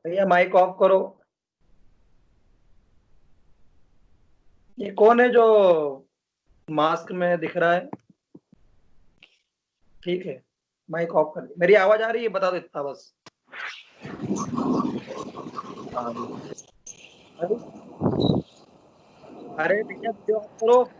भैया mic off करो। ये कौन है जो मास्क में दिख रहा है? ठीक है, माइक ऑफ कर दी। मेरी आवाज आ रही है? बता दो इतना बस। अरे अरे भैया वीडियो ऑफ करो।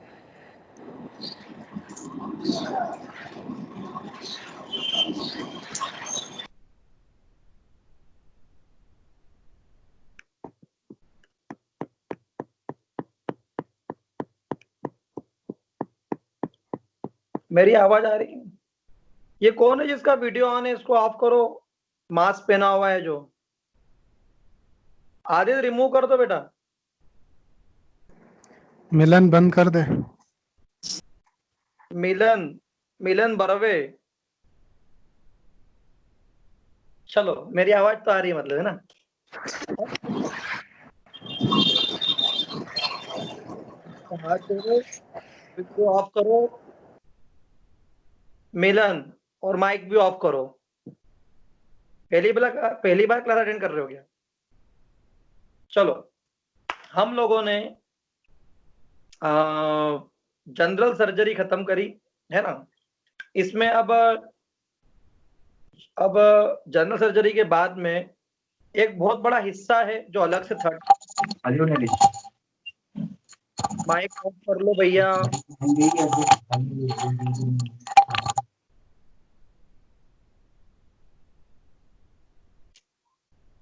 मेरी आवाज आ रही है? ये कौन है जिसका वीडियो ऑन है? इसको ऑफ करो। मास्क पहना हुआ है जो। आधे रिमूव कर दो बेटा। मिलन बंद कर दे। मिलन, मिलन बरवे। चलो, मेरी आवाज तो आ रही है मतलब, है ना? हाथ जोड़ो, वीडियो ऑफ करो। मिलन, और माइक भी ऑफ करो। पहली बार क्लास अटेंड कर रहे हो क्या? चलो, हम लोगों ने जनरल सर्जरी खत्म करी, है ना? इसमें अब जनरल सर्जरी के बाद में एक बहुत बड़ा हिस्सा है जो अलग से थर्ड। माइक ऑफ कर लो भैया।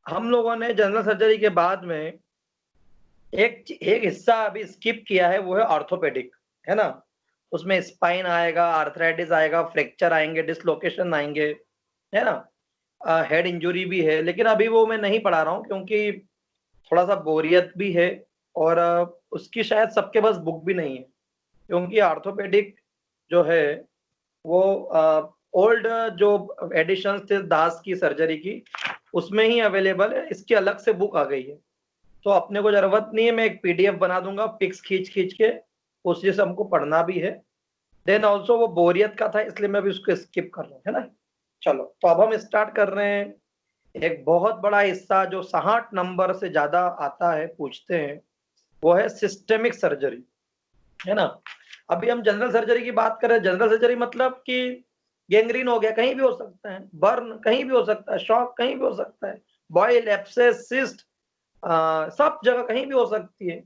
हम लोगों ने जनरल सर्जरी के बाद में एक एक हिस्सा अभी स्किप किया है, वो है ऑर्थोपेडिक, है ना? उसमें स्पाइन आएगा, आर्थराइटिस आएगा, फ्रैक्चर आएंगे, डिसलोकेशन आएंगे, है ना? हेड इंजुरी भी है, लेकिन अभी वो मैं नहीं पढ़ा रहा हूँ क्योंकि थोड़ा सा बोरियत भी है, और उसकी शायद सबके पास बुक भी नहीं है, क्योंकि ऑर्थोपेडिक जो है वो ओल्ड जो एडिशंस थे दास की सर्जरी की, उसमें ही अवेलेबल है। इसकी अलग से बुक आ गई है, तो अपने को जरूरत नहीं है। मैं एक पीडीएफ बना दूंगा पिक्स खींच खींच के, उस जैसे हमको पढ़ना भी है। देन ऑल्सो वो बोरियत का था, इसलिए मैं भी उसको स्किप कर रहा हूँ, है ना? चलो, तो अब हम स्टार्ट कर रहे हैं। एक बहुत बड़ा हिस्सा जो 60 नंबर से ज्यादा आता है, पूछते हैं, वो है सिस्टेमिक सर्जरी, है ना? अभी हम जनरल सर्जरी की बात कर रहे हैं। जनरल सर्जरी मतलब कि गैंग्रीन हो गया, कहीं भी हो सकता है, बर्न कहीं भी हो सकता है, शॉक कहीं भी हो सकता है, बॉयल, एब्सेस, सिस्ट, सब जगह कहीं भी हो सकती है।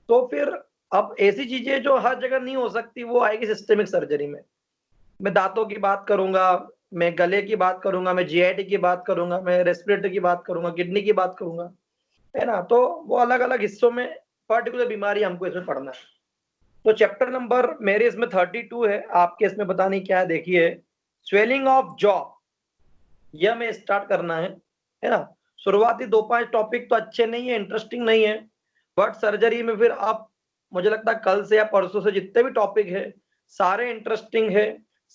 तो फिर अब ऐसी चीजें जो हर जगह नहीं हो सकती, वो आएगी सिस्टेमिक सर्जरी में। मैं दांतों की बात करूंगा, मैं गले की बात करूंगा, मैं जीआईटी की बात करूंगा, मैं रेस्पिरेटरी की बात करूंगा, किडनी की बात करूंगा, है ना? तो वो अलग अलग हिस्सों में पर्टिकुलर बीमारी हमको इसमें पढ़ना है। तो चैप्टर नंबर मेरे इसमें 32 है, आपके इसमें पता नहीं क्या है। देखिए, स्वेलिंग ऑफ जॉ, यह हमें स्टार्ट करना है ना? शुरुआती 2-5 टॉपिक तो अच्छे नहीं है, इंटरेस्टिंग नहीं है, बट सर्जरी में फिर आप, मुझे लगता है कल से या परसों से जितने भी टॉपिक है, सारे इंटरेस्टिंग है।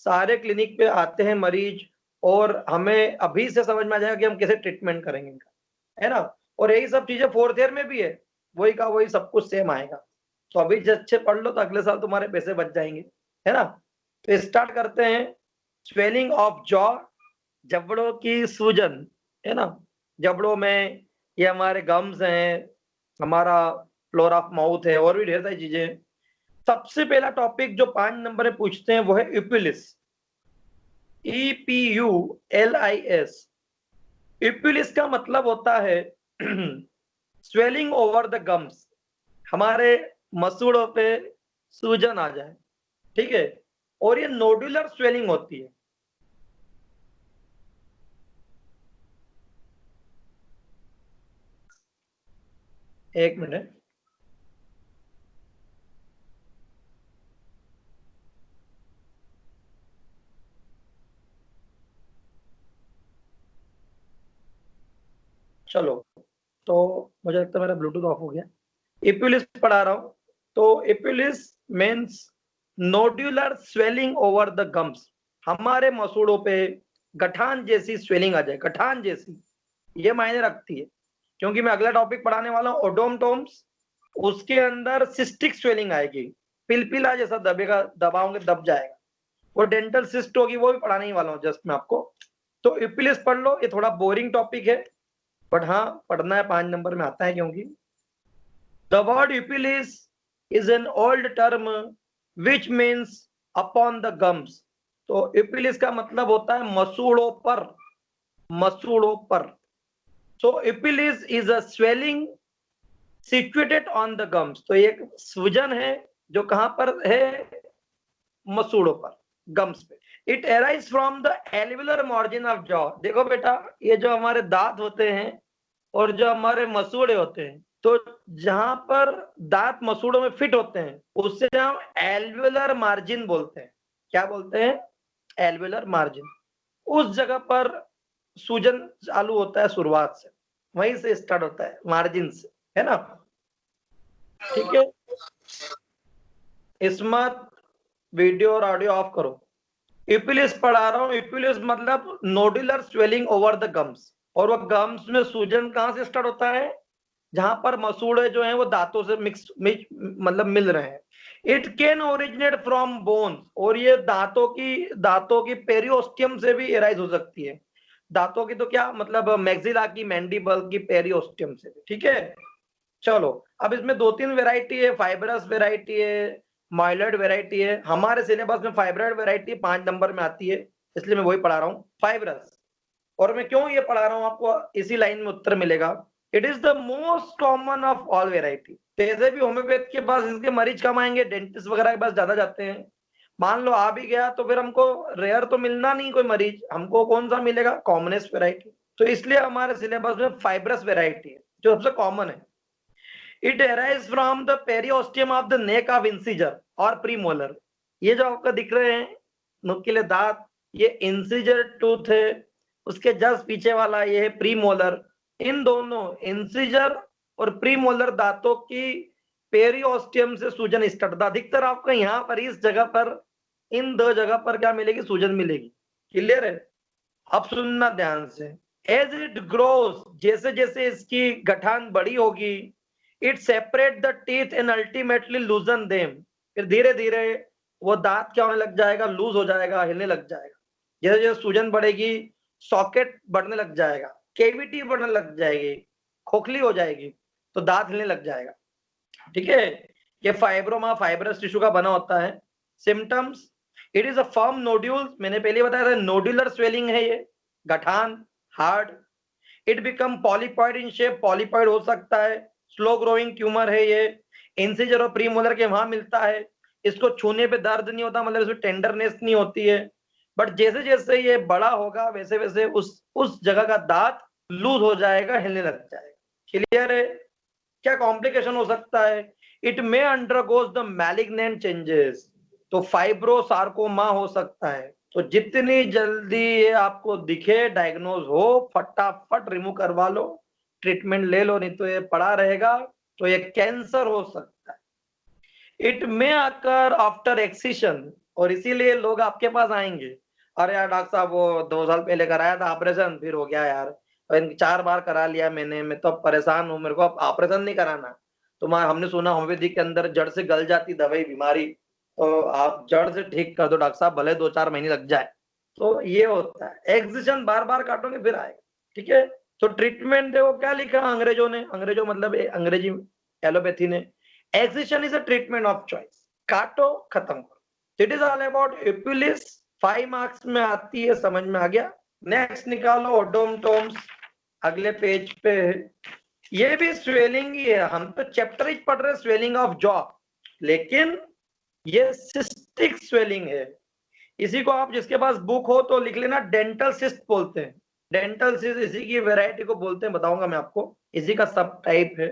सारे क्लिनिक पे आते हैं मरीज, और हमें अभी से समझ में आ जाएगा कि हम कैसे ट्रीटमेंट करेंगे इनका, है ना? और यही सब चीजें फोर्थ ईयर में भी है, वही का वही सब कुछ सेम आएगा। तो अभी जो अच्छे पढ़ लो तो अगले साल तुम्हारे पैसे बच जाएंगे, है ना? तो स्टार्ट करते हैं। स्वेलिंग ऑफ जॉ, जबड़ों की सूजन, है ना? जबड़ों में ये हमारे गम्स हैं, हमारा फ्लोर ऑफ माउथ है, और भी ढेर सारी चीजें हैं। सबसे पहला टॉपिक जो 5 नंबर में पूछते हैं वो है इप्युलिस, EPULIS। इप्युलिस का मतलब होता है स्वेलिंग ओवर द गम्स, हमारे मसूड़ों पे सूजन आ जाए, ठीक है? और ये नोडुलर स्वेलिंग होती है। एक मिनट। चलो, तो मुझे लगता है मेरा ब्लूटूथ ऑफ हो गया। इप्युलिस पढ़ा रहा हूं। तो epulis means nodular swelling over the gums, हमारे मसूड़ों पे गठान जैसी स्वेलिंग आ जाए, गठान जैसी, ये मायने रखती है। क्योंकि मैं अगला टॉपिक पढ़ाने वाला हूँ ओडोमटोम्स, उसके अंदर सिस्टिक स्वेलिंग आएगी, पिलपिला जैसा दबेगा, दबाओगे दब जाएगा। वो डेंटल सिस्ट होगी, वो भी पढ़ाने ही वाला हूँ जस्ट मैं आपको। तो इप्युलिस पढ़ लो, ये थोड़ा बोरिंग टॉपिक है, बट हाँ पढ़ना है, 5 नंबर में आता है, क्योंकि the word epulis is an old term which means upon the gums. तो यूपिलिस का मतलब होता है मसूड़ों पर, मसूड़ों पर। So epulis is a swelling situated on the gums. तो एक सूजन है जो कहां पर है, मसूड़ों पर, गम्स पे। It arise from the alveolar margin of jaw. देखो बेटा, ये जो हमारे दांत होते हैं और जो हमारे मसूड़े होते हैं, तो जहां पर दांत मसूड़ों में फिट होते हैं उससे हम एल्वियुलर मार्जिन बोलते हैं। क्या बोलते हैं? एल्वियुलर मार्जिन। उस जगह पर सूजन चालू होता है शुरुआत से, वहीं से स्टार्ट होता है, मार्जिन से, है ना? ठीक है, इसमत वीडियो और ऑडियो ऑफ करो। यूपिलिस पढ़ा रहा हूँ। यूपिलिस मतलब nodular swelling over the gums. और वो गम्स में सूजन कहाँ से स्टार्ट होता है? जहां पर मसूड़े जो हैं वो दांतों से मतलब मिल रहे हैं। It can originate from bone. और ये दांतों की पेरियोस्टियम से भी एराइज हो सकती है। दांतों की तो क्या मतलब, मैक्सिला की, मैंडिबल की पेरियोस्टियम से भी। ठीक है, चलो। अब इसमें 2-3 वेराइटी है, फाइब्रस वेराइटी है, माइलर्ड वेराइटी है। हमारे सिलेबस में फाइब्रॉइड वेराइटी 5 नंबर में आती है, इसलिए मैं वही पढ़ा रहा हूँ, फाइब्रस। और मैं क्यों ये पढ़ा रहा हूँ, आपको इसी लाइन में उत्तर मिलेगा। It is the most common of all variety. जैसे भी होम्योपैथ के पास इसके मरीज कम आएंगे, डेंटिस्ट वगैरह के पास ज्यादा जाते हैं। मान लो आ भी गया तो फिर हमको रेयर तो मिलना नहीं कोई मरीज, हमको कौन सा मिलेगा? Commonest variety. तो इसलिए हमारे सिलेबस में फाइब्रस वेराइटी है जो सबसे कॉमन है। It arise from the periosteum of the neck of incisor और प्रीमोलर। ये जो आपको दिख रहे हैं नुकीले दांत, ये इंसिजर टूथ है। उसके जस्ट पीछे वाला ये है प्रीमोलर। इन दोनों इंसिजर और प्रीमोलर दांतों की पेरियोस्टियम से सूजन स्टार्ट। अधिकतर आपको यहाँ पर इस जगह पर, इन 2 जगह पर क्या मिलेगी? सूजन मिलेगी। क्लियर है? अब सुनना ध्यान से। एज इट ग्रोस, जैसे जैसे इसकी गठान बड़ी होगी, it separate the teeth and ultimately लूजन them. फिर धीरे धीरे वो दांत क्या होने लग जाएगा? लूज हो जाएगा, हिलने लग जाएगा। जैसे जैसे सूजन बढ़ेगी, सॉकेट बढ़ने लग जाएगा, केविटी बढ़ने लग जाएगी, खोखली हो जाएगी, तो दांत हिलने लग जाएगा। ठीक है, ये फाइब्रोमा फाइब्रस टिश्यू का बना होता है। Symptoms, it is a firm nodule, मैंने पहले बताया था, नोड्यूलर स्वेलिंग है ये, गठान, hard. It become polypoid in shape, polypoid हो सकता है। स्लो ग्रोइंग ट्यूमर है ये। इंसिजर और प्रीमोलर के वहां मिलता है। इसको छूने पे दर्द नहीं होता, मतलब इसमें टेंडरनेस नहीं होती है। बट जैसे जैसे ये बड़ा होगा वैसे वैसे उस जगह का दांत लूज हो जाएगा, हिलने लग जाएगा। क्लियर है? क्या कॉम्प्लिकेशन हो सकता है? It may undergoes the malignant changes. तो फाइब्रोसार्कोमा हो सकता है। तो जितनी जल्दी ये आपको दिखे, डायग्नोज हो, फटाफट रिमूव करवा लो, ट्रीटमेंट ले लो, नहीं तो ये पड़ा रहेगा तो ये कैंसर हो सकता है। It may occur after excision. और इसीलिए लोग आपके पास आएंगे, अरे यार डॉक्टर साहब वो 2 साल पहले कराया था ऑपरेशन, फिर हो गया यार, 4 बार करा लिया मैंने, मैं तो अब परेशान हूँ, मेरे को अब ऑपरेशन नहीं कराना। तुम्हारा हमने सुना होम्योपैथी के अंदर जड़ से गल जाती दवाई बीमारी, तो आप जड़ से ठीक कर दो डॉक्टर साहब, भले 2-4 महीने लग जाए। तो ये होता है, एक्सिशन बार बार काटोगे फिर आएगा। ठीक है, तो ट्रीटमेंट देखो क्या लिखा अंग्रेजों ने, अंग्रेजों मतलब अंग्रेजी एलोपैथी ने, excision is a treatment of choice. काटो, खत्म करो। It is all about epulis. 5 marks में आती है, समझ में आ गया? नेक्स्ट निकालो ओडोमटोम्स, अगले पेज पे है। ये भी स्वेलिंग ही है, हम तो चैप्टर ही पढ़ रहे स्वेलिंग ऑफ जॉ, लेकिन ये सिस्टिक स्वेलिंग है। इसी को आप जिसके पास बुक हो तो लिख लेना, डेंटल सिस्ट बोलते हैं। डेंटल सिस्ट इसी की वेराइटी को बोलते हैं, बताऊंगा मैं आपको, इसी का सब टाइप है।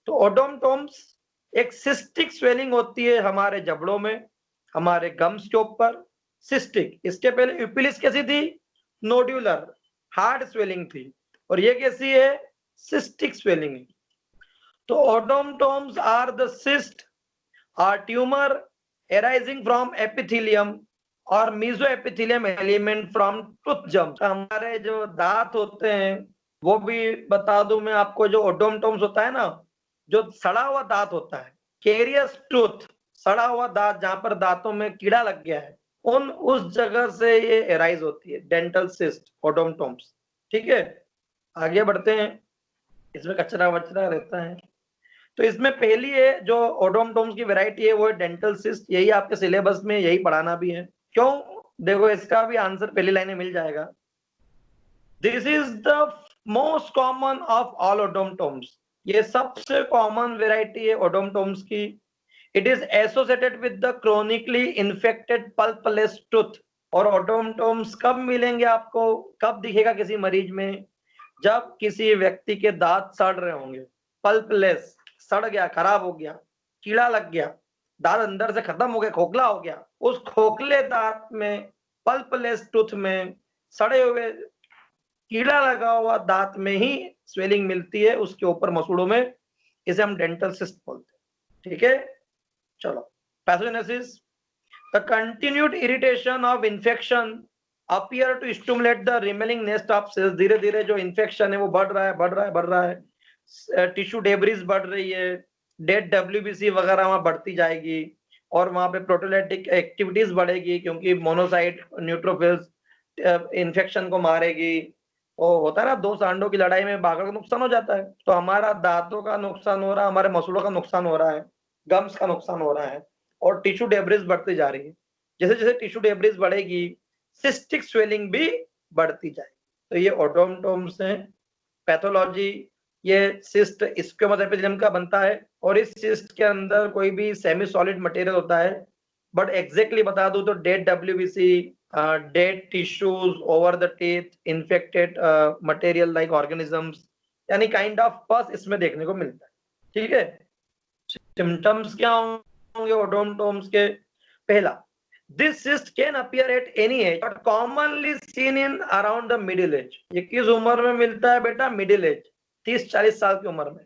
तो ओडोमटोम्स एक सिस्टिक स्वेलिंग होती है हमारे जबड़ों में, हमारे गम्स के ऊपर, सिस्टिक। इसके पहले यूपिलिस कैसी थी? नोड्यूलर, हार्ड स्वेलिंग थी। और ये कैसी है? सिस्टिक स्वेलिंग है। तो odontomes are the cyst or tumor arising from epithelium और mesoepithelium element from tooth germs। हमारे जो दांत होते हैं, वो भी बता दूं मैं आपको, जो ओडोमटोम्स होता है ना, जो सड़ा हुआ दांत होता है, कैरियस टूथ, सड़ा हुआ दांत जहां पर दांतों में कीड़ा लग गया है, उस जगह से ये एराइज होती है डेंटल सिस्ट, ओडोमटोम्स। ठीक है, आगे बढ़ते हैं, इसमें कचरा वचरा रहता है। तो इसमें पहली है जो ओडोमटोम्स की वैरायटी है वो है डेंटल सिस्ट। यही आपके सिलेबस में यही पढ़ाना भी है। क्यों? देखो इसका भी आंसर पहली लाइन में मिल जाएगा। This is the most common of all odontomes. ये सबसे कॉमन वैरायटी है ओडोमटोम्स की। It is associated with the chronically infected pulpless tooth. और ओडोमटोम्स कब मिलेंगे आपको, कब दिखेगा किसी मरीज में? जब किसी व्यक्ति के दांत सड़ रहे होंगे, पल्पलेस, सड़ गया, खराब हो गया, कीड़ा लग गया, दांत अंदर से खत्म हो गया, खोखला हो गया, उस खोखले दांत में, पल्पलेस टूथ में, सड़े हुए कीड़ा लगा हुआ दांत में ही स्वेलिंग मिलती है, उसके ऊपर मसूड़ों में। इसे हम डेंटल सिस्ट बोलते हैं। ठीक है, चलो। Pathogenesis, the continued irritation of infection appear to stimulate the remaining nest of cells. धीरे धीरे जो इन्फेक्शन है वो बढ़ रहा है, बढ़ रहा है, बढ़ रहा है। टिश्यू डेब्रिस बढ़ रही है, डेड डब्ल्यूबीसी वगैरह वहां बढ़ती जाएगी, और वहां पे प्रोटोलाइटिक एक्टिविटीज बढ़ेगी, क्योंकि मोनोसाइट न्यूट्रोफिल्स इन्फेक्शन को मारेगी। वो होता है ना, दो सांडों की लड़ाई में बाघ का नुकसान हो जाता है। तो हमारा दांतों का नुकसान हो रहा है, हमारे मसूड़ों का नुकसान हो रहा है, गम्स का नुकसान हो रहा है, और टिश्यू डेब्रिस बढ़ती जा रही है। जैसे जैसे टिश्यू डेब्रिस बढ़ेगी, सिस्टिक स्वेलिंग भी बढ़ती जाएगी। तो ये ओडोमटोम्स हैं। पैथोलॉजी, ये सिस्ट स्क्वेमस एपिथेलियम का बनता है, और इस सिस्ट के अंदर कोई भी सेमी सॉलिड मटेरियल होता है। बट एग्जैक्टली बता दूं तो dead WBC, dead tissues over the teeth, infected material like organisms, यानी काइंड ऑफ पस इसमें देखने को मिलता है। ठीक है, सिम्टम्स क्या होंगे ओडोमटोम्स के? पहला, this cyst can appear at any age but commonly seen in around the middle age। ये किस उम्र में मिलता है बेटा? मिडिल एज, 30-40 साल की उम्र में।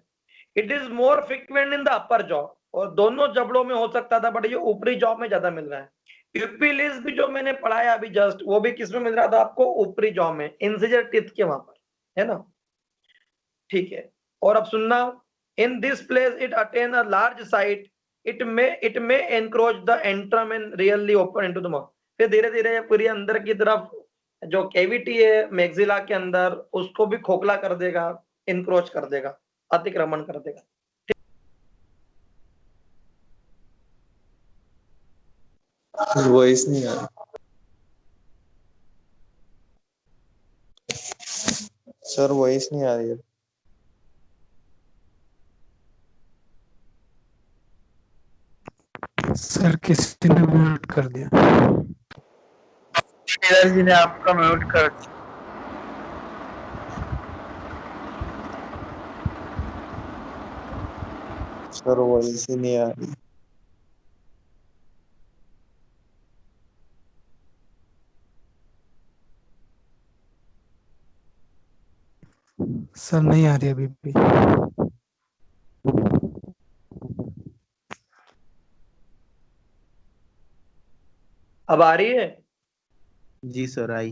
It is more frequent in the upper jaw, और दोनों जबड़ों में हो सकता था, बट ये ऊपरी जॉ में ज्यादा मिल रहा है। यूपिलिस भी जो मैंने पढ़ाया अभी जस्ट, वो भी किस में मिल रहा था आपको? ऊपरी जॉ में, इंसिजर टीथ के वहां पर, है ना? ठीक है, और अब सुनना, in this place it attain a large site, it may encroach the antrum and really open into the mouth. फिर धीरे धीरे पूरी अंदर की तरफ जो कैविटी है मैक्सिला के अंदर, उसको भी खोखला कर देगा, इनक्रोच कर देगा, अतिक्रमण कर देगा। वॉइस नहीं आ रही सर, वॉइस नहीं आ रही है। सर किसी ने म्यूट कर दिया। नीरज जी ने आपका म्यूट कर दिया। सर वॉइस ही नहीं आ रही। सर नहीं आ रही अभी भी। अब आ रही है? जी सर, आई।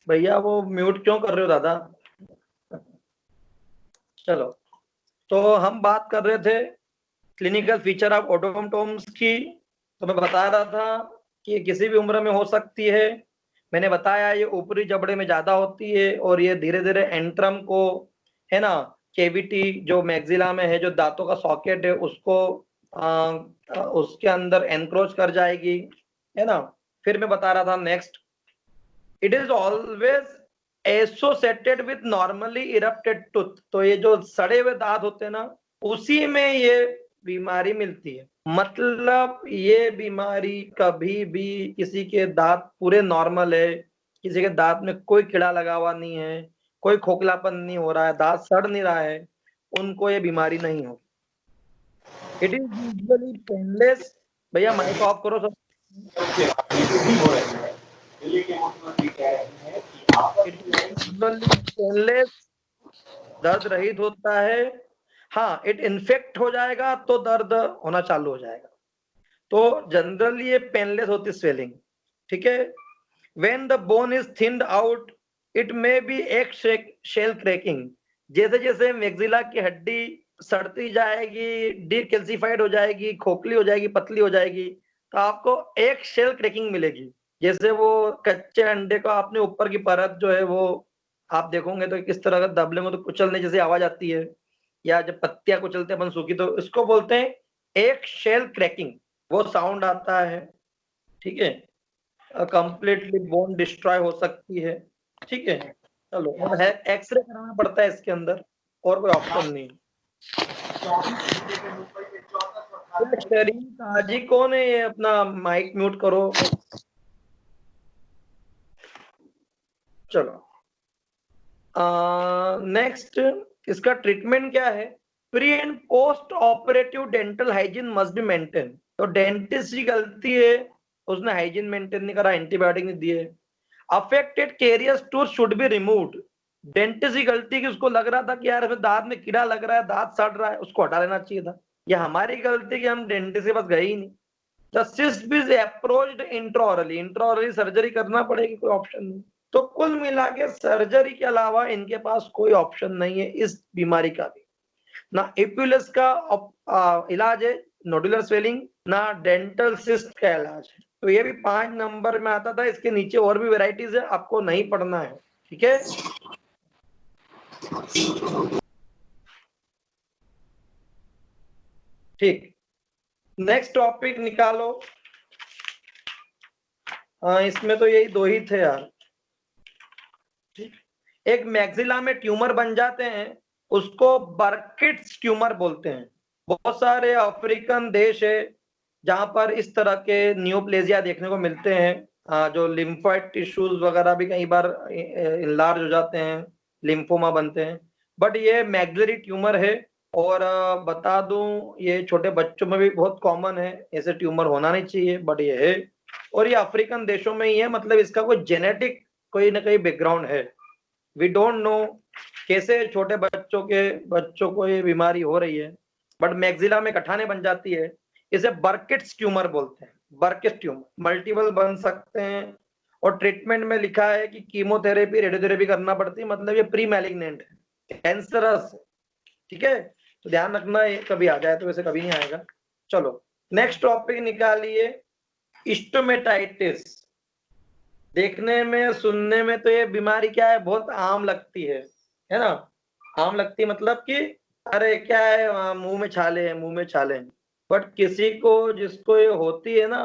भैया वो म्यूट क्यों कर रहे हो दादा? चलो, तो हम बात कर रहे थे क्लिनिकल फीचर ऑफ ओडोमटोम्स की। तो मैं बता रहा था कि ये किसी भी उम्र में हो सकती है। मैंने बताया ये ऊपरी जबड़े में ज्यादा होती है, और ये धीरे धीरे एंट्रम को, है ना, केविटी जो मैक्सिला में है, जो दांतों का सॉकेट है, उसको उसके अंदर एनक्रोच कर जाएगी, है ना। फिर मैं बता रहा था next, it is always associated with normally erupted tooth. तो ये जो सड़े हुए दांत होते हैं ना, उसी में ये बीमारी मिलती है। मतलब ये बीमारी कभी भी, किसी के दांत पूरे नॉर्मल है, किसी के दांत में कोई कीड़ा लगा हुआ नहीं है, कोई खोखलापन नहीं हो रहा है, दांत सड़ नहीं रहा है, उनको ये बीमारी नहीं हो। It is usually painless. भैया माइक ऑफ करो सब। पेनलेस, दर्द रहित होता है। हाँ, इट इन्फेक्ट हो जाएगा तो दर्द होना चालू हो जाएगा। तो जनरली ये पेनलेस होती स्वेलिंग। ठीक है, when the bone is thinned out it may be एक शेल क्रैकिंग। जैसे जैसे मैक्सिला की हड्डी सड़ती जाएगी, डीकैल्सिफाइड हो जाएगी, खोखली हो जाएगी, पतली हो जाएगी, तो आपको एक शेल क्रैकिंग मिलेगी। जैसे वो कच्चे अंडे का आपने ऊपर की परत जो है वो आप देखोगे तो किस तरह का दबलेंगे तो कुचलने जैसी आवाज आती है, या जब पत्तियां कुचलते हैं अपन सूखी तो इसको बोलते हैं एक शेल क्रैकिंग, वो साउंड आता है। ठीक है, कंप्लीटली बोन डिस्ट्रॉय हो सकती है। ठीक है, चलो अब है एक्सरे कराना पड़ता है इसके अंदर, और कोई ऑप्शन नहीं। शरीर काजी कौन है ये, अपना माइक म्यूट करो। चलो नेक्स्ट, इसका ट्रीटमेंट क्या है? Pre and post operative dental hygiene must be maintain. तो डेंटिस्ट की गलती है, उसने हाइजीन मेंटेन नहीं करा, एंटीबायोटिक नहीं दिए। Affected carious tooth should be removed. Dentist की गलती कि उसको लग रहा था कि यार इसमें दांत में कीड़ा लग रहा है, दांत सड़ रहा है, उसको हटा लेना चाहिए था। ये हमारी गलती कि हम डेंटिस्ट के पास गए ही नहीं। The cyst be approached intraorally, intraorally surgery करना पड़ेगी, कोई ऑप्शन नहीं। तो कुल मिला के सर्जरी के अलावा इनके पास कोई ऑप्शन नहीं है इस बीमारी का भी। ना इप्यूलस का इलाज है, नोडुलर स्वेलिंग, ना डेंटल सिस्ट का इलाज है। तो ये भी 5 नंबर में आता था। इसके नीचे और भी वेराइटीज है, आपको नहीं पढ़ना है। ठीक है, ठीक। नेक्स्ट टॉपिक निकालो। इसमें तो यही 2 ही थे यार। ठीक, एक मैक्सिला में ट्यूमर बन जाते हैं, उसको बर्किट्स ट्यूमर बोलते हैं। बहुत सारे अफ्रीकन देश है जहां पर इस तरह के नियोप्लेजिया देखने को मिलते हैं। जो लिम्फोइड टिश्यूज वगैरह भी कई बार इनलार्ज हो जाते हैं, लिम्फोमा बनते हैं। बट ये मैक्सिलरी ट्यूमर है, और बता दूं ये छोटे बच्चों में भी बहुत कॉमन है। ऐसे ट्यूमर होना नहीं चाहिए, बट ये है, और ये अफ्रीकन देशों में ही है। मतलब इसका कोई जेनेटिक कोई ना कोई बैकग्राउंड है। वी डोंट नो कैसे छोटे बच्चों को ये बीमारी हो रही है, बट मैक्सिला में गठाने बन जाती है। इसे बर्किट्स ट्यूमर बोलते हैं। बर्किट्स ट्यूमर मल्टीपल बन सकते हैं, और ट्रीटमेंट में लिखा है कि कीमोथेरेपी, रेडियोथेरेपी करना पड़ती है। मतलब ये प्री मैलिग्नेंट है, कैंसरस। ठीक है, तो ध्यान रखना, ये कभी आ जाए तो वैसे कभी नहीं आएगा। चलो नेक्स्ट टॉपिक निकालिए, स्टोमेटाइटिस। देखने में सुनने में तो ये बीमारी क्या है, बहुत आम लगती है ना। आम लगती है मतलब कि अरे क्या है, मुंह में छाले हैं, मुंह में छाले हैं। बट किसी को जिसको ये होती है ना,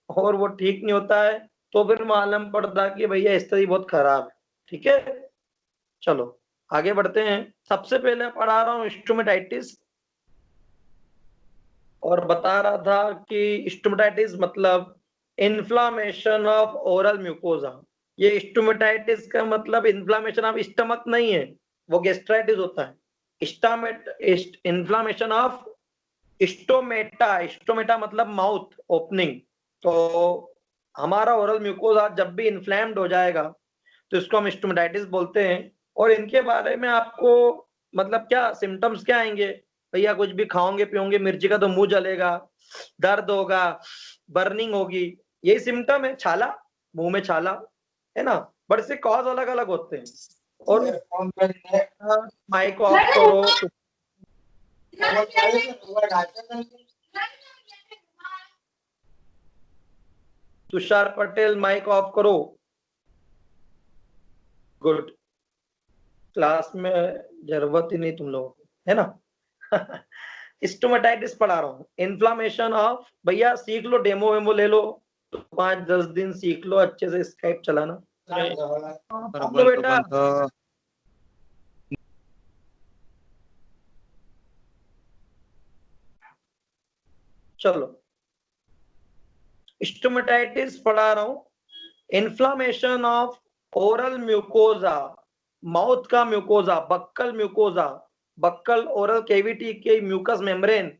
और वो ठीक नहीं होता है, तो फिर मालूम पड़ता कि भैया स्थिति बहुत खराब है। ठीक है, चलो आगे बढ़ते हैं। सबसे पहले पढ़ा रहा हूँ स्टोमेटाइटिस, और बता रहा था कि स्टोमेटाइटिस मतलब इन्फ्लामेशन ऑफ ओरल म्यूकोजा। ये स्टोमेटाइटिस का मतलब इन्फ्लामेशन ऑफ स्टमक नहीं है, वो गैस्ट्राइटिस होता है। इन्फ्लामेशन ऑफ स्टोमेटा, स्टोमेटा मतलब माउथ ओपनिंग। तो हमारा ओरल म्यूकोजा जब भी इन्फ्लेम्ड हो जाएगा तो इसको हम स्टोमेटाइटिस बोलते हैं। और इनके बारे में आपको मतलब क्या सिम्टम्स क्या आएंगे? भैया कुछ भी खाओगे पियोगे, मिर्ची का तो मुंह जलेगा, दर्द होगा, बर्निंग होगी, यही सिम्टम है। छाला, मुंह में छाला, है ना। बट इसके कॉज अलग अलग होते हैं। और माइक ऑफ करो। तुषार पटेल माइक ऑफ करो। गुड, क्लास में जरूरत ही नहीं तुम लोगों को, है ना। स्टोमेटाइटिस पढ़ा रहा हूँ, इन्फ्लामेशन ऑफ। भैया सीख लो, डेमो वेमो ले लो, तो 5-10 दिन सीख लो अच्छे से स्काइप चलाना। तो बेटा चलो स्टोमेटाइटिस पढ़ा रहा हूँ। Inflammation of oral mucosa, mouth का mucosa, buccal mucosa, buccal oral cavity के म्यूकस मेम्ब्रेन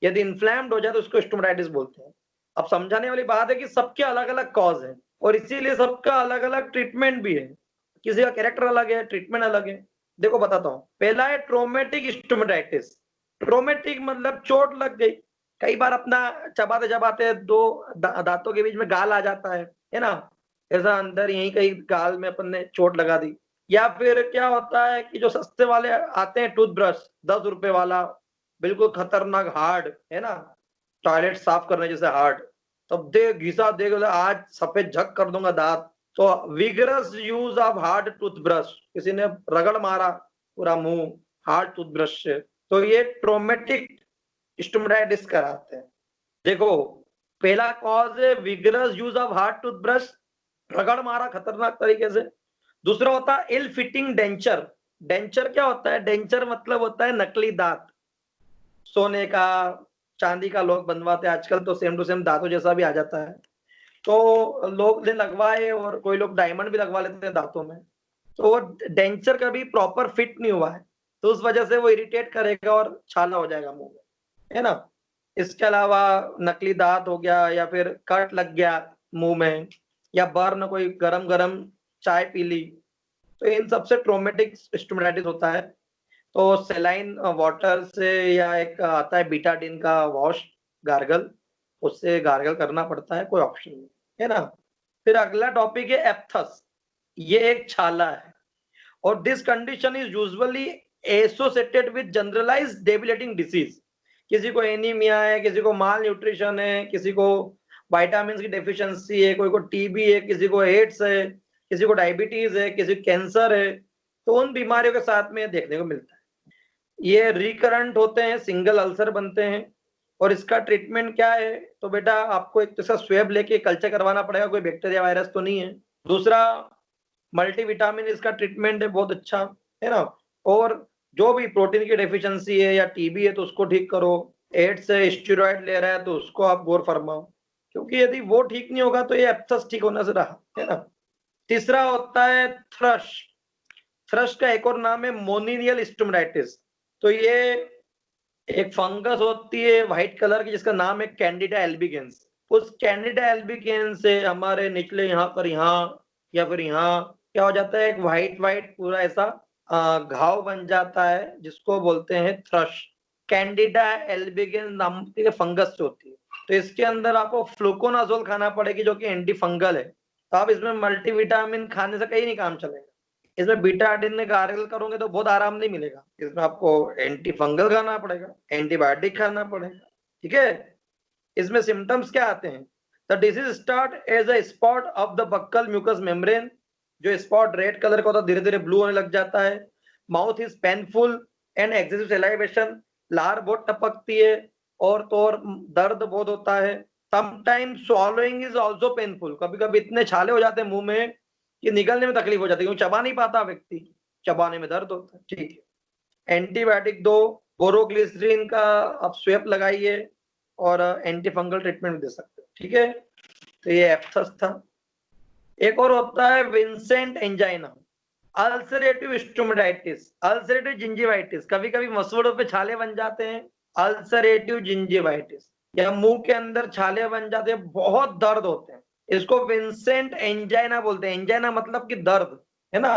यदि इन्फ्लेम्ड हो जाए तो उसको स्टोमेटाइटिस बोलते हैं। अब समझाने वाली बात है कि सबके अलग अलग कॉज है, और इसीलिए सबका अलग अलग ट्रीटमेंट भी है। किसी का कैरेक्टर अलग है, ट्रीटमेंट अलग है। देखो बताता हूँ, पहला है ट्रोमेटिक स्टोमेटाइटिस। ट्रोमेटिक मतलब चोट लग गई, कई बार अपना चबाते चबाते दो दांतों के बीच में गाल आ जाता है ना, ऐसा अंदर यहीं कहीं गाल में अपन ने चोट लगा दी। या फिर क्या होता है कि जो सस्ते वाले आते हैं टूथब्रश, 10 रुपए वाला, बिल्कुल खतरनाक हार्ड, है ना, टॉयलेट साफ करने जैसे हार्ड, तब दे घिसा दे, आज सफेद झक कर दूंगा दांत, तो vigorous use of hard toothbrush, किसी ने रगड़ मारा पूरा मुंह हार्ड टूथब्रश से, तो ये ट्रोमेटिक स्टोमेटाइटिस कराते हैं। देखो, पहला कॉज है vigorous use of hard toothbrush, रगड़ मारा खतरनाक तरीके से। दूसरा होता है इल फिटिंग डेंचर। डेंचर क्या होता है? डेंचर मतलब होता है नकली दांत, सोने का चांदी का लोग बनवाते हैं आजकल, तो सेम टू सेम दांतों जैसा भी आ जाता है, तो लोग ने लगवाए, और कोई लोग डायमंड भी लगवा लेते हैं दांतों में, तो वो डेंचर कभी प्रॉपर फिट नहीं हुआ है, तो उस वजह से वो इरिटेट करेगा और छाला हो जाएगा मुंह में, है ना। इसके अलावा नकली दांत हो गया, या फिर कट लग गया मुंह में, या बर्न, कोई गरम गरम चाय पी ली, तो इन सबसे ट्रोमेटिक स्टोमेटाइटिस होता है। तो सेलाइन वाटर से, या एक आता है बीटाडिन का वॉश गार्गल, उससे गार्गल करना पड़ता है, कोई ऑप्शन नहीं, है ना। फिर अगला टॉपिक है एप्थस। ये एक छाला है, और this condition is usually associated with generalised debilitating disease. किसी को एनीमिया है, किसी को माल न्यूट्रिशन है, किसी को विटामिन की डेफिशिएंसी है, कोई को टीबी है, किसी को एड्स है, किसी को डायबिटीज है, किसी को कैंसर है, तो उन बीमारियों के साथ में देखने को मिलता है। ये रिकरेंट होते हैं, सिंगल अल्सर बनते हैं, और इसका ट्रीटमेंट क्या है? तो बेटा आपको एक तो इसका स्वेब लेके कल्चर करवाना पड़ेगा, कोई बैक्टीरिया वायरस तो नहीं है। दूसरा, मल्टीविटामिन इसका ट्रीटमेंट है, बहुत अच्छा, है ना। और जो भी प्रोटीन की डेफिशिएंसी है या टीबी है तो उसको ठीक करो, एड्स है, स्टेरॉइड ले रहा है तो उसको आप गौर फरमाओ, क्योंकि यदि वो ठीक नहीं होगा तो ये एब्सस ठीक होना से रहा, है ना। तीसरा होता है थ्रश। थ्रश का एक और नाम है मोनिनियल स्टोमेटाइटिस। तो ये एक फंगस होती है व्हाइट कलर की, जिसका नाम है कैंडिडा एल्बिगेंस। उस कैंडिडा एल्बिगेंस से हमारे निचले यहाँ पर, यहाँ या फिर यहाँ क्या हो जाता है, एक व्हाइट व्हाइट पूरा ऐसा घाव बन जाता है, जिसको बोलते हैं थ्रश। कैंडिडा एल्बिगेंस नाम की फंगस होती है, तो इसके अंदर आपको फ्लूकोनाजोल खाना पड़ेगी, जो कि एंटी फंगल है। तो आप इसमें मल्टीविटामिन खाने से कहीं नहीं काम चलेगा। इसमें बीटाडिन में गार्गल करोगे तो बहुत आराम नहीं मिलेगा, इसमें आपको एंटी फंगल खाना पड़ेगा, एंटीबायोटिक खाना पड़ेगा, ठीक है। इसमें सिम्टम्स क्या आते हैं? The disease start as a spot of the buccal mucous membrane. जो स्पॉट रेड कलर का होता है धीरे धीरे ब्लू होने लग जाता है। Mouth is painful and excessive salivation, लार बहुत टपकती है, और तो और दर्द बहुत होता है। Sometimes swallowing is also painful, कभी कभी इतने छाले हो जाते हैं मुंह में कि निगलने में तकलीफ हो जाती है, क्योंकि चबा नहीं पाता व्यक्ति, चबाने में दर्द होता है, ठीक है। एंटीबायोटिक दो, बोरोग्लिसरीन का आप स्वेप लगाइए, और एंटी फंगल ट्रीटमेंट दे सकते हो, ठीक है। तो ये एप्थस था। एक और होता है Vincent angina, ulcerative stomatitis, ulcerative gingivitis. कभी कभी मसूड़ों पे छाले बन जाते हैं, अल्सरेटिव जिंजिवाइटिस, या मुंह के अंदर छाले बन जाते हैं, बहुत दर्द होते हैं, इसको विंसेंट एंजाइना बोलते हैं। एंजाइना मतलब कि दर्द, है ना।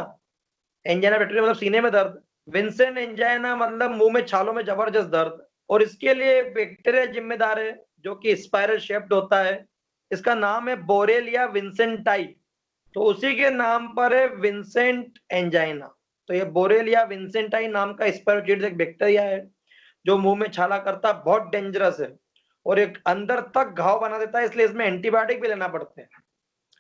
एंजाइना बैक्टीरिया मतलब सीने में दर्द, विंसेंट एंजाइना मतलब मुंह में छालों में जबरदस्त दर्द। और इसके लिए बैक्टीरिया जिम्मेदार है, जो कि स्पाइरल शेप्ड होता है। इसका नाम है बोरेलिया विंसेंटाई, तो उसी के नाम पर है विंसेंट एंजाइना। तो ये बोरेलिया विंसेंटाई नाम का स्पाइरोचीट्स एक बैक्टीरिया है, जो मुंह में छाला करता है, बहुत डेंजरस है, और एक अंदर तक घाव बना देता है, इसलिए इसमें एंटीबायोटिक भी लेना पड़ते हैं,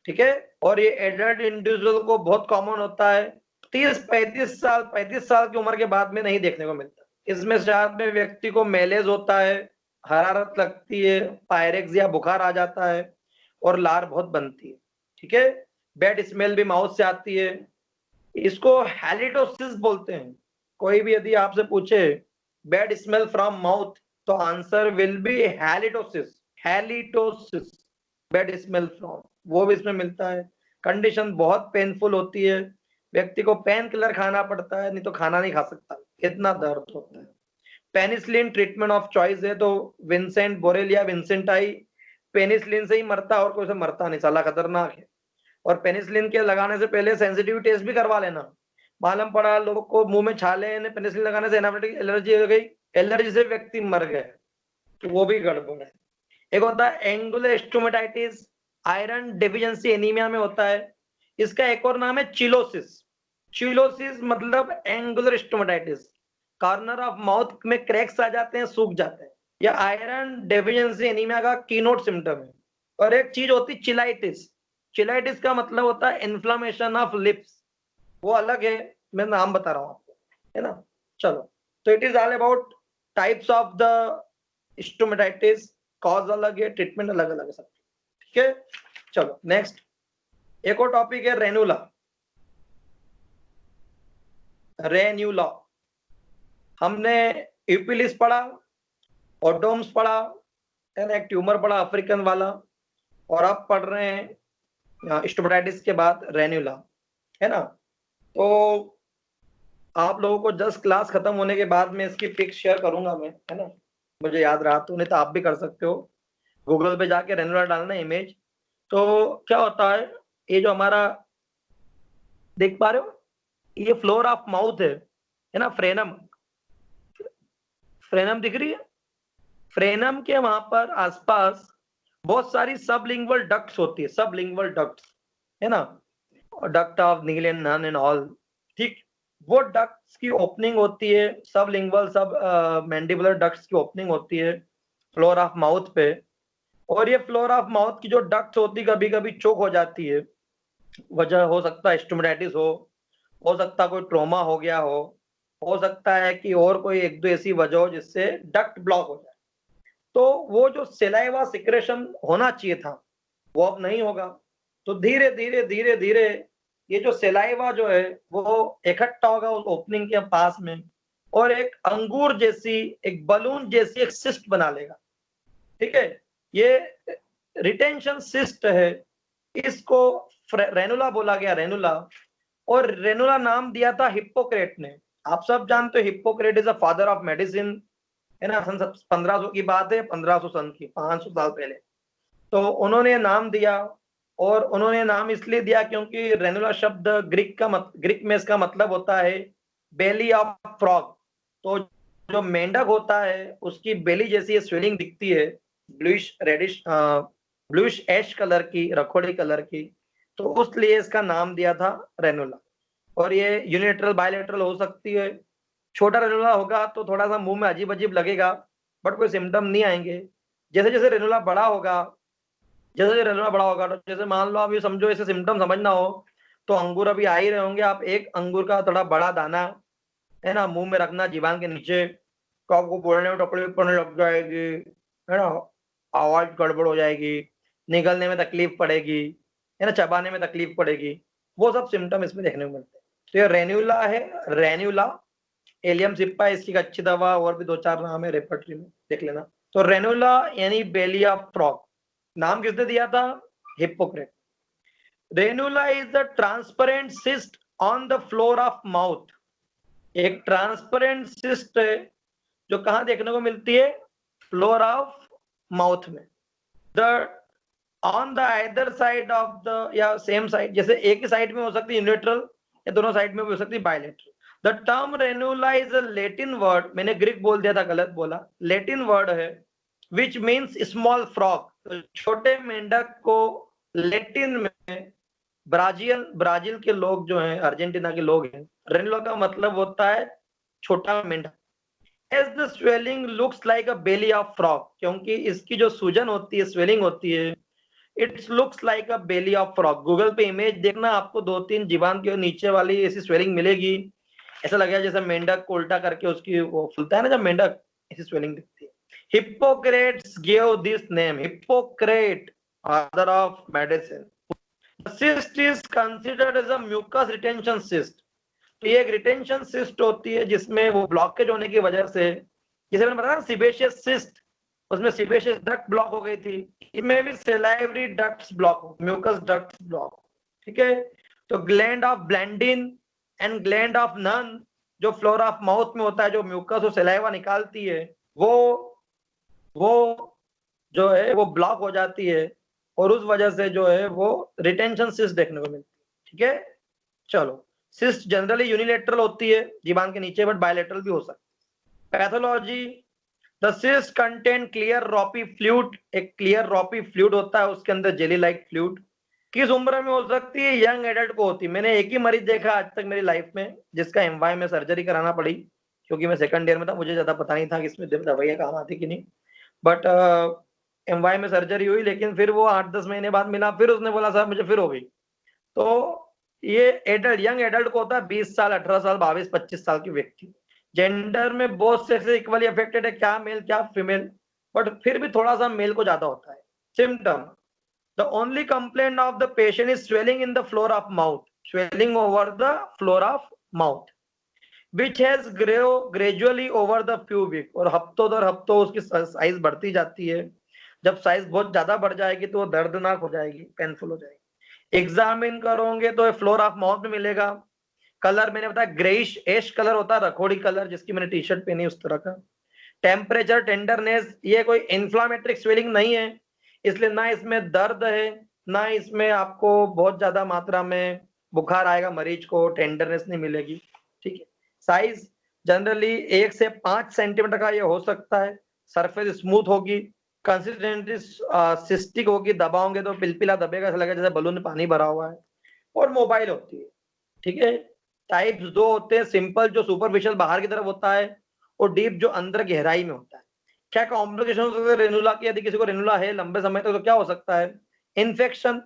ठीक है। और ये एडल्ट इंडिविजुअल को बहुत कॉमन होता है, 35 साल की उम्र के बाद में नहीं देखने को मिलता। इसमें साथ में व्यक्ति को मेलेज होता है, हरारत लगती है, पायरेक्स या बुखार आ जाता है, और लार बहुत बनती है, ठीक है। बैड स्मेल भी माउथ से आती है। इसको हैलिटोसिस बोलते हैं। कोई भी यदि आपसे पूछे बैड स्मेल फ्रॉम माउथ, तो answer will be halitosis, halitosis, bad smell from, वो भी इसमें मिलता है। कंडीशन बहुत पेनफुल होती है, व्यक्ति को पेन किलर खाना पड़ता है, नहीं तो खाना नहीं खा सकता, इतना दर्द होता है। पेनिसिलिन ट्रीटमेंट ऑफ चॉइस है, तो विंसेंट बोरेलिया विंसेंटाई पेनिसिलिन से ही मरता, और कोई से मरता नहीं, साला खतरनाक है। और पेनिसिलिन के लगाने से पहले सेंसिटिविटी टेस्ट भी करवा लेना। मालूम पड़ा लोगों को मुंह में छाले, पेनिसिलिन लगाने से एनाफिलेक्टिक एलर्जी हो गई, एलर्जी से व्यक्ति मर गए, तो वो भी गड़बड़ है। एक होता है angular stomatitis, iron deficiency anaemia में होता है। इसका एक और नाम है चिलोसिस। चिलोसिस मतलब angular stomatitis, corner of mouth में क्रैक्स आ जाते हैं, सूख जाते हैं। यह आयरन डेफिशिएंसी एनीमिया का कीनोट सिम्टम है। और एक चीज होती है चिलाइटिस, चिलाइटिस का मतलब होता है इन्फ्लामेशन ऑफ लिप्स, वो अलग है, मैं नाम बता रहा हूँ आपको, है ना। चलो, तो it is all about types of the stomatitis, cause अलग है, ट्रीटमेंट अलग अलग है सब, ठीक है। चलो नेक्स्ट, एक और टॉपिक है रेनुला। रेन्यूला, हमने यूपिलिस पढ़ा, ओडोम्स पढ़ा, एक ट्यूमर पढ़ा अफ्रीकन वाला, और अब पढ़ रहे हैं स्टोमेटाइटिस के बाद रेन्यूला, है ना। तो आप लोगों को जस्ट क्लास खत्म होने के बाद में इसकी पिक शेयर करूंगा मैं, है ना, मुझे याद रहा तो, नहीं तो आप भी कर सकते हो, गूगल पे जाके रेनुला डालना इमेज। तो क्या होता है, ये जो हमारा देख पा रहे हो, ये फ्लोर ऑफ माउथ है ना, फ्रेनम, फ्रेनम दिख रही है, फ्रेनम के वहां पर आसपास बहुत सारी सबलिंगुअल डक्ट्स होती है, सबलिंगुअल डक्ट्स, है ना, डक्ट ऑफ नील एंड नन एंड ऑल, ठीक। वो डक्ट्स की ओपनिंग होती है, सबलिंगुअल सब मैंडिबुलर डक्ट्स की ओपनिंग होती है फ्लोर ऑफ माउथ पे, और ये फ्लोर ऑफ माउथ की जो डक्ट्स होती है कभी कभी चोक हो जाती है, वजह हो सकता है स्टोमेटाइटिस हो सकता कोई ट्रोमा हो गया हो सकता है कि और कोई एक दो ऐसी वजह हो जिससे डक्ट ब्लॉक हो जाए। तो वो जो सेलाइवा सिक्रेशन होना चाहिए था वो अब नहीं होगा, तो धीरे धीरे धीरे धीरे ये जो सेलाइवा जो है वो इकट्ठा होगा उस ओपनिंग के पास में, और एक अंगूर जैसी, एक बलून जैसी एक सिस्ट बना लेगा, ठीक है। ये रिटेंशन सिस्ट है, इसको रेनुला बोला गया, रेनुला। और रेनुला नाम दिया था हिप्पोक्रेट ने, आप सब जानते हो Hippocrates is the father of medicine, है ना, सन 1500 की बात है, 1500 सन की, 500 साल पहले। तो उन्होंने नाम दिया, और उन्होंने नाम इसलिए दिया क्योंकि रेनुला शब्द ग्रीक में इसका मतलब होता है बेली ऑफ फ्रॉग। तो जो मेंढक होता है उसकी बेली जैसी स्वेलिंग दिखती है, bluish reddish bluish ash colour की, रखोड़ी कलर की, तो उसलिए इसका नाम दिया था रेनुला। और ये यूनिलेटरल बायलेटरल हो सकती है, छोटा रेनुला होगा तो थोड़ा सा मुंह में अजीब अजीब लगेगा, बट कोई सिम्टम नहीं आएंगे। जैसे जैसे रेनुला बड़ा होगा, जैसे जैसे रेनुला बड़ा होगा, तो जैसे मान लो आप ये समझो, ऐसे सिम्टम समझना हो तो अंगूर अभी आ ही रहे होंगे, आप एक अंगूर का थोड़ा बड़ा दाना, है ना, मुंह में रखना जीभान के नीचे, तो आपको बोलने में तकलीफ पड़ने लग जाएगी, है ना, आवाज गड़बड़ हो जाएगी, निगलने में तकलीफ पड़ेगी, है ना, चबाने में तकलीफ पड़ेगी, वो सब सिम्टम इसमें देखने को मिलते हैं। तो ये रेन्यूला है, रेन्यूला, एलियम सिप्पा इसकी एक अच्छी दवा, और भी दो चार नाम है रेपर्टरी में, देख लेना। तो रेनुला यानी बेली ऑफ फ्रॉग, नाम किसने दिया था, Hippocrates. Ranula is the transparent cyst on the floor of mouth, एक ट्रांसपेरेंट सिस्ट है जो कहां देखने को मिलती है, फ्लोर ऑफ माउथ में, the on the either side of the, या सेम साइड, जैसे एक ही साइड में हो सकती है यूनिलेटरल, या दोनों साइड में भी हो सकती है bilateral. The term ranula is a Latin word, मैंने ग्रीक बोल दिया था, गलत बोला, लैटिन वर्ड है, विच मीन्स स्मॉल फ्रॉग, तो छोटे मेंढक को लैटिन में, ब्राजील के लोग जो हैं, अर्जेंटीना के लोग हैं, रेनुला का मतलब होता है छोटा मेंढक। As the swelling looks like a belly of frog, क्योंकि इसकी जो सूजन होती है, स्वेलिंग होती है, it's looks like a belly of frog. Google पे इमेज देखना, आपको 2-3 जीवान के नीचे वाली ऐसी स्वेलिंग मिलेगी, ऐसा लगेगा जैसे मेंढक को उल्टा करके उसकी वो फूलता है ना जब मेंढक, ऐसी स्वेलिंग दिखती है। Hippocrates give this name, Hippocrates father of medicine. cyst is considered as a mucus retention cyst, तो ये एक रिटेंशन सिस्ट होती है जिसमें वो ब्लॉकेज होने की वजह से, जैसे मैंने बताया ना सीबेशियस सिस्ट, उसमें सीबेशियस डक्ट ब्लॉक हो गई थी, इसमें भी सेलाइवरी डक्ट्स ब्लॉक हो, म्यूकस डक्ट्स ब्लॉक, ठीक है। तो gland of Blandin and gland of Nuhn जो फ्लोर ऑफ माउथ में होता है, जो म्यूकस और सेलाइवा निकालती है, वो जो है वो ब्लॉक हो जाती है, और उस वजह से जो है वो रिटेंशन सिस्ट देखने को मिलती है, ठीक है। चलो, सिस्ट जनरली यूनिलेटरल होती है जीवान के नीचे, बट बायलेटरल भी हो सकती है। Pathology, the cyst contain clear ropy fluid, एक क्लियर रॉपी फ्लूइड होता है, उसके अंदर जेली लाइक फ्लूइड। किस उम्र में हो सकती है, यंग एडल्ट को होती है। मैंने एक ही मरीज देखा आज तक मेरी लाइफ में जिसका एमवाई में सर्जरी कराना पड़ी, क्योंकि मैं सेकंड ईयर में था, मुझे ज्यादा पता नहीं था कि इसमें दवाइयां काम आती कि नहीं, बट MY में सर्जरी हुई, लेकिन फिर वो 8-10 महीने बाद मिला, फिर उसने बोला साहब मुझे फिर हो गई। तो ये एडल्ट, यंग एडल्ट को होता है 20 साल, 18 साल, 22-25 साल की व्यक्ति। जेंडर में बोथ सेक्स इक्वली अफेक्टेड है, क्या मेल क्या फीमेल, बट फिर भी थोड़ा सा मेल को ज्यादा होता है। Symptom, the only complaint of the patient is swelling in the floor of mouth, swelling over the floor of mouth, which has grow gradually over the few weeks, और हफ्तों दर हफ्तों उसकी साइज बढ़ती जाती है। जब साइज बहुत ज्यादा बढ़ जाएगी तो वो दर्दनाक हो जाएगी, पेनफुल हो जाएगी। एग्जामिन करोगे तो फ्लोर ऑफ माउथ में मिलेगा। कलर मैंने बताया ग्रेइश एश कलर होता है, रखोड़ी कलर, जिसकी मैंने टी शर्ट पहनी उस तरह का। टेम्परेचर, टेंडरनेस, ये कोई इन्फ्लामेट्रिक स्वेलिंग नहीं है, इसलिए ना इसमें दर्द है, ना इसमें आपको बहुत ज्यादा मात्रा में बुखार आएगा मरीज को, टेंडरनेस नहीं मिलेगी। ठीक है। साइज जनरली 1 से 5 सेंटीमीटर का ये हो सकता है। सरफेस स्मूथ होगी, कंसिस्टेंसी सिस्टिक होगी, दबाओगे तो पिलपिला दबेगा, ऐसा लगेगा जैसे बलून में पानी भरा हुआ है, और मोबाइल होती है। ठीक है। टाइप्स 2 होते हैं, सिंपल जो सुपरफिशियल बाहर की तरफ होता है, और डीप जो अंदर गहराई में होता है। क्या कॉम्प्लिकेशन हो सकता है रेनुला की? यदि किसी को रेनुला है लंबे समय तक तो क्या हो सकता है? इन्फेक्शन,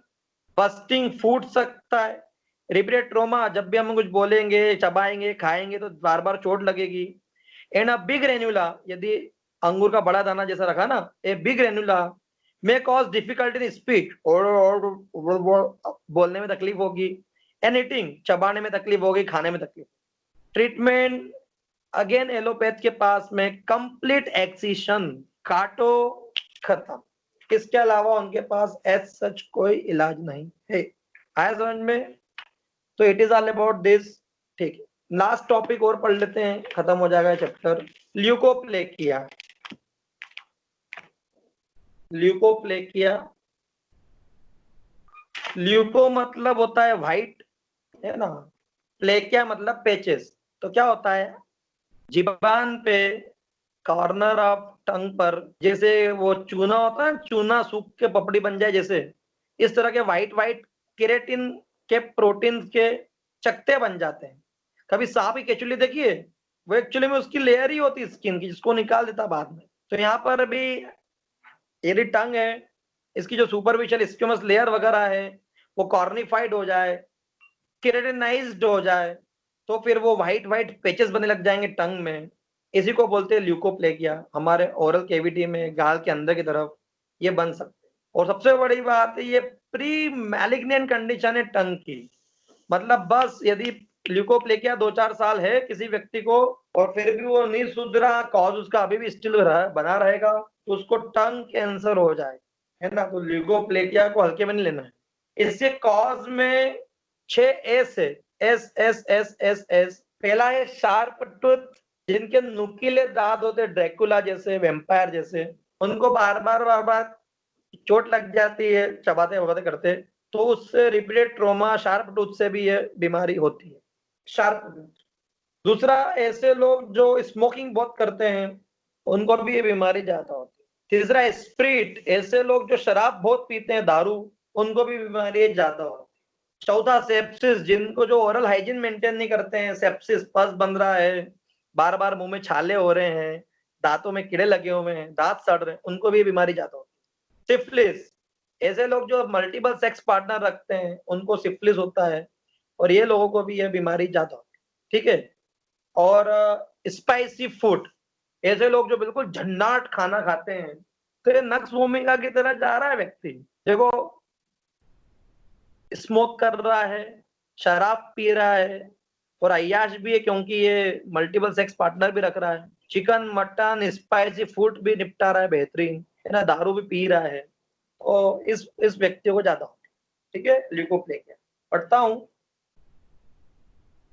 बस्टिंग, फूट सकता है। रिपीटेड ट्रोमा, जब भी हम कुछ बोलेंगे, चबाएंगे, खाएंगे तो बार बार चोट लगेगी। एंड अ बिग रेनुला, यदि अंगूर का बड़ा दाना जैसा रखा ना, a big ranula may cause difficulty in speech, और बोलने में तकलीफ होगी। एंड ईटिंग, चबाने में तकलीफ होगी, खाने में तकलीफ। ट्रीटमेंट अगेन एलोपैथ के पास में कंप्लीट एक्सिशन, काटो खत्म, इसके अलावा उनके पास एज सच कोई इलाज नहीं है। आया समझ में? तो it is all about this. ठीक है, लास्ट टॉपिक और पढ़ लेते हैं, खत्म हो जाएगा चैप्टर। ल्यूकोप्लेकिया। ल्यूकोप्लेकिया, ल्यूको मतलब होता है व्हाइट, है ना, प्लेकिया मतलब पेचेस। तो क्या होता है, जिबान पे कॉर्नर ऑफ टंग पर, जैसे वो चूना होता है, चूना सूख के पपड़ी बन जाए जैसे, इस तरह के व्हाइट व्हाइट केराटिन के प्रोटीन के चकते बन जाते हैं। कभी सांप की केचुली देखिए, वो एक्चुअली में उसकी लेयर ही होती है स्किन की, जिसको निकाल देता बाद में। तो यहाँ पर भी यदि टंग है, इसकी जो सुपरफिशियल स्क्यूमस लेयर वगैरह है वो कॉर्निफाइड हो जाए, केराटिनाइज्ड हो जाए, तो फिर वो व्हाइट व्हाइट पैचेस बनने लग जाएंगे टंग में। इसी को बोलते हैं ल्यूकोप्लेकिया। हमारे ओरल कैविटी में, गाल के अंदर की तरफ ये बन सकते हैं। और सबसे बड़ी बात है, ये प्री मैलिग्नेंट कंडीशन है टंग की। मतलब बस यदि ल्यूकोप्लेकिया 2-4 साल है किसी व्यक्ति को, और फिर भी वो नहीं सुधरा, कॉज उसका अभी भी स्टिल बना रहेगा, तो उसको टंग कैंसर हो जाए, है ना। तो ल्यूकोप्लेकिया को हल्के में नहीं लेना है। इसके कॉज में 6 एस है, S S S S S. पहला है शार्प टूथ, जिनके नुकीले दांत होते, ड्रैकुला जैसे, वेम्पायर जैसे, उनको बार बार चोट लग जाती है चबाते वबाते करते, तो उससे रिपीटेड ट्रोमा, शार्प टूथ से भी ये बीमारी होती है, शार्प टूथ। दूसरा, ऐसे लोग जो स्मोकिंग बहुत करते हैं, उनको भी ये बीमारी ज्यादा होती है। तीसरा, स्प्रिट, ऐसे लोग जो शराब बहुत पीते हैं, दारू, उनको भी बीमारी ज्यादा होती है। चौथा, सेप्सिस, जिनको जो ओरल हाइजीन मेंटेन नहीं करते हैं, सेप्सिस, पस बन रहा है, बार बार मुंह में छाले हो रहे हैं, दांतों में कीड़े लगे हुए हैं, दांत सड़ रहे हैं, उनको भी बीमारी ज्यादा होती है। सिफिलिस, ऐसे लोग जो मल्टीपल सेक्स पार्टनर रखते हैं, उनको सिफिलिस होता है, और ये लोगों को भी यह बीमारी ज्यादा होती है। ठीक है। और स्पाइसी फूड, ऐसे लोग जो बिल्कुल झन्नाट खाना खाते हैं, तो ये नक्स वोमिका की तरह जा रहा है व्यक्ति। देखो, स्मोक कर रहा है, शराब पी रहा है, और अय्याश भी है क्योंकि ये मल्टीपल सेक्स पार्टनर भी रख रहा है, चिकन मटन स्पाइसी फूड भी निपटा रहा है बेहतरीन, है ना, दारू भी पी रहा है, और इस व्यक्ति को ज्यादा होती है। ठीक है। ल्यूकोप्लेकिया पढ़ता हूं।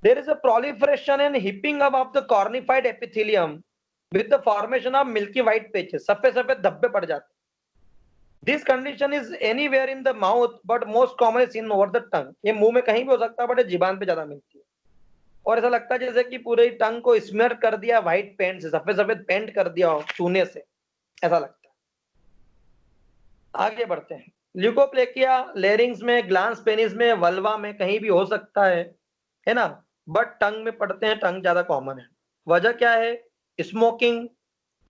There is a proliferation and heaping up of the cornified epithelium with the formation of milky white patches. सफेद सफेद धब्बे पड़ जाते हैं। This condition is anywhere in the mouth, but most commonly seen over the tongue. ये मुंह में कहीं भी हो सकता है, बट जीभान पे ज्यादा मिलती है, और ऐसा लगता है जैसे कि पूरे टंग को स्मेयर कर दिया व्हाइट पेंट से, सफेद सफेद पेंट कर दिया हो चूने से, ऐसा लगता है। आगे बढ़ते हैं। ल्यूकोप्लेकिया लेरिंग्स में, ग्लांस पेनिस में, वल्वा में, कहीं भी हो सकता है ना, बट टंग में पड़ते हैं, टंग ज्यादा कॉमन है। वजह क्या है? Smoking,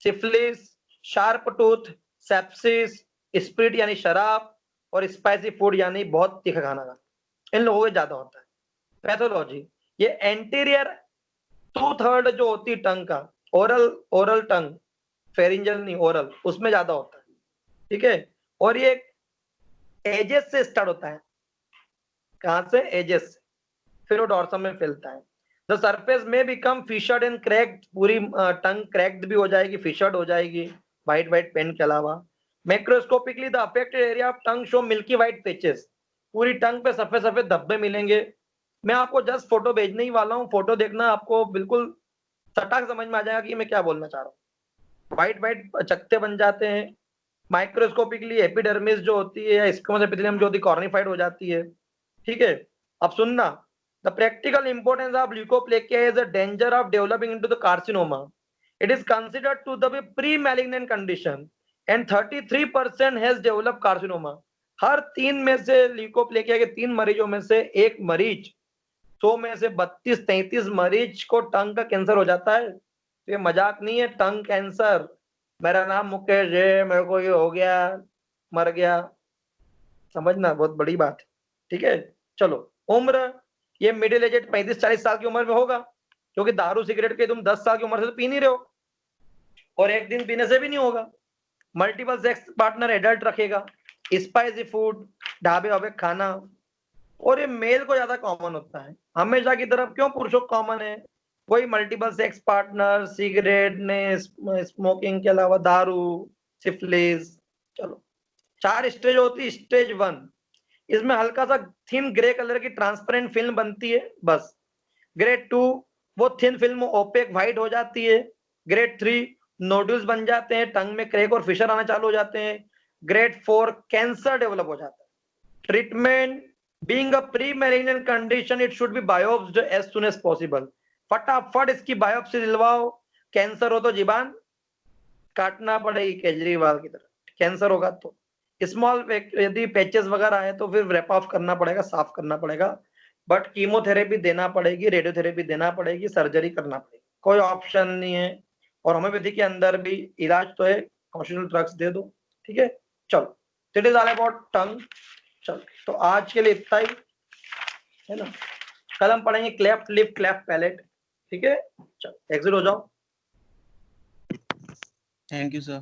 syphilis, sharp tooth, sepsis, spirit यानी शराब, और स्पाइसी फूड यानी बहुत तीखा खाना का, इन लोगों को ज्यादा होता है। पैथोलॉजी, ये एंटीरियर 2/3 जो होती है टंग का, ओरल टंग, फेरिंजल नहीं ओरल, उसमें ज्यादा होता है, ठीक है। और ये एजेस से स्टार्ट होता है, कहां से? एजेस से, फिर वो डॉर्सम में फैलता है। द सरफेस में बिकम फिशर्ड एंड क्रैक्ड, पूरी टंग क्रैक्ड भी हो जाएगी, फिशर्ड हो जाएगी, व्हाइट व्हाइट पेन के अलावा। Macroscopically the affected area of tongue show milky white patches, पूरी टंग पे सफेद सफेद धब्बे मिलेंगे। मैं आपको जस्ट फोटो भेजने ही वाला हूँ, फोटो देखना, आपको बिल्कुल सटाक समझ में आ जाएगा कि मैं क्या बोलना चाह रहा हूँ। व्हाइट व्हाइट चकत्ते बन जाते हैं। माइक्रोस्कोपिकली एपिडर्मिस जो होती है या स्क्वैमस एपिथेलियम जो होती है कॉर्निफाइड हो जाती है, ठीक है। अब सुनना, the practical importance of leukoplakia is a danger of developing into the carcinoma. It is considered to the pre malignant condition and 33% has developed carcinoma. हर 3 में से ल्यूकोप्लेकिया के 3 मरीजों में से एक मरीज, 100 में से 32-33 मरीज को टंग का कैंसर हो जाता है। तो ये मजाक नहीं है, टंग कैंसर। मेरा नाम मुकेश है, मेरे को ये हो गया, मर गया, समझना बहुत बड़ी बात है, ठीक है। चलो, उम्र, ये मिडिल एज 35-40 साल की उम्र में होगा, क्योंकि दारू सिगरेट के तुम 10 साल की उम्र से तो पी नहीं रहे हो, और एक दिन पीने से भी नहीं होगा। मल्टीपल सेक्स पार्टनर एडल्ट रखेगा, स्पाइसी फूड, ढाबे वाबे खाना, और ये मेल को ज्यादा कॉमन होता है हमेशा की तरफ। क्यों पुरुषों को कॉमन है? वही मल्टीपल सेक्स पार्टनर, सिगरेट ने, स्मोकिंग के अलावा दारू, सिफिलिस। चलो, 4 स्टेज होती है। स्टेज 1, इसमें हल्का सा थिन ग्रे कलर की ट्रांसपेरेंट फिल्म बनती है, बस। ग्रेड 2, वो थिन फिल्म ओपेक व्हाइट हो जाती है। ग्रेड 3, नोड्यूल्स बन जाते हैं, टंग में क्रैक और फिशर आना चालू हो जाते हैं। ग्रेड 4, कैंसर डेवलप हो जाता है। Treatment, being a pre malignant condition, it should be biopsied as soon as possible. फटाफट इसकी बायोप्सी दिलवाओ। कैंसर हो तो जीबान काटना पड़ेगी केजरीवाल की तरह, कैंसर होगा तो। स्मॉल यदि पैचेस वगैरह आए तो फिर रैप ऑफ करना पड़ेगा, साफ करना पड़ेगा, बट कीमोथेरेपी देना पड़ेगी, रेडियोथेरेपी देना पड़ेगी, सर्जरी करना पड़ेगी, कोई ऑप्शन नहीं है। और होम्योपैथी के अंदर भी इलाज तो है, कॉन्स्टिट्यूशनल ड्रग्स दे दो, ठीक है। चलो, इट इज ऑल अबाउट टंग। चलो, तो आज के लिए इतना ही है ना। कल हम पढ़ेंगे क्लेफ्ट लिप, क्लेफ्ट पैलेट, ठीक है। चलो, एग्जिट हो जाओ। Thank you sir.